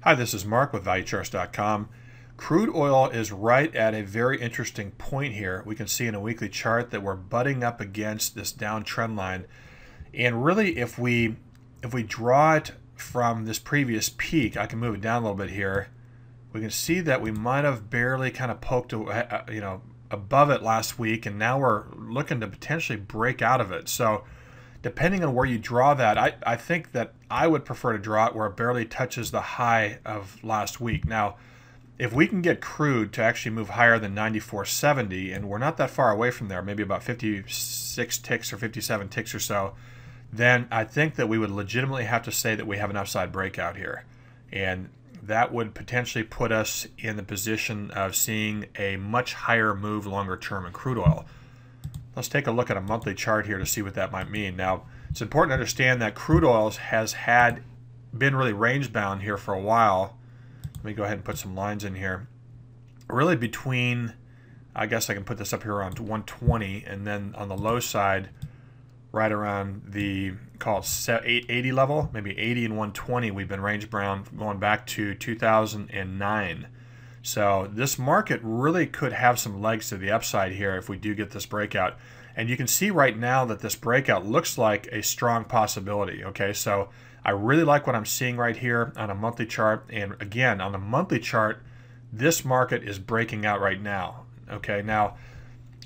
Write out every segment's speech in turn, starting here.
Hi, this is Mark with ValueCharts.com. Crude oil is right at a very interesting point here. We can see in a weekly chart that we're butting up against this down trend line. And really, if we draw it from this previous peak, I can move it down a little bit here. We can see that we might have barely kind of poked above it last week, and now we're looking to potentially break out of it. So depending on where you draw that, I think that I would prefer to draw it where it barely touches the high of last week. Now, if we can get crude to actually move higher than 94.70, and we're not that far away from there, maybe about 56 ticks or 57 ticks or so, then I think that we would legitimately have to say that we have an upside breakout here. And that would potentially put us in the position of seeing a much higher move longer term in crude oil. Let's take a look at a monthly chart here to see what that might mean. Now, it's important to understand that crude oil has been really range bound here for a while. Let me go ahead and put some lines in here. Really between, I guess I can put this up here around 120, and then on the low side, right around the, call it 880 level, maybe 80 and 120, we've been range bound going back to 2009. So this market really could have some legs to the upside here if we do get this breakout. And you can see right now that this breakout looks like a strong possibility. Okay, so I really like what I'm seeing right here on a monthly chart. And again, on the monthly chart, this market is breaking out right now. Okay, now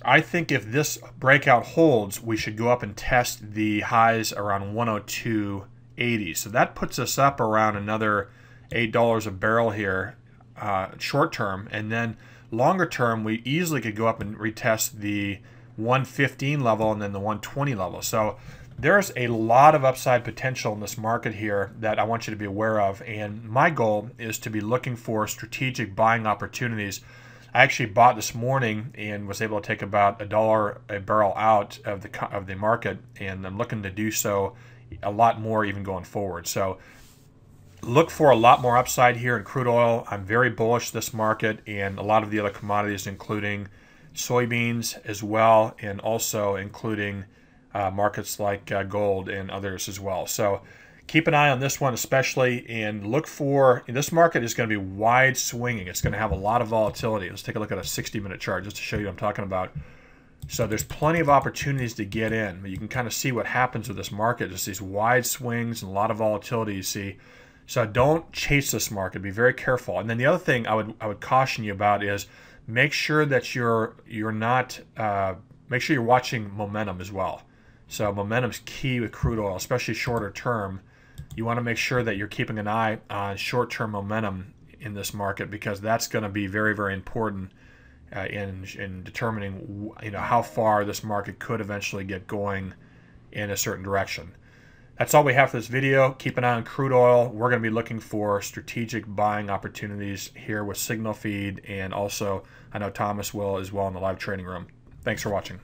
I think if this breakout holds, we should go up and test the highs around 102.80. So that puts us up around another $8 a barrel here. Short term, and then longer term we easily could go up and retest the 115 level and then the 120 level. So there's a lot of upside potential in this market here that I want you to be aware of, and my goal is to be looking for strategic buying opportunities. I actually bought this morning and was able to take about $1 a barrel out of the market, and I'm looking to do so a lot more even going forward. So look for a lot more upside here in crude oil. I'm very bullish this market and a lot of the other commodities, including soybeans as well, and also including markets like gold and others as well. So keep an eye on this one especially, and look for, this market is going to be wide swinging. It's going to have a lot of volatility. Let's take a look at a 60-minute chart just to show you what I'm talking about. So there's plenty of opportunities to get in, but you can kind of see what happens with this market. Just these wide swings and a lot of volatility you see. So don't chase this market. Be very careful. And then the other thing I would caution you about is make sure that you're watching momentum as well. So momentum is key with crude oil, especially shorter term. You want to make sure that you're keeping an eye on short-term momentum in this market, because that's going to be very, very important in determining how far this market could eventually get going in a certain direction. That's all we have for this video. Keep an eye on crude oil. We're going to be looking for strategic buying opportunities here with Signal Feed, and also I know Thomas will as well in the live trading room. Thanks for watching.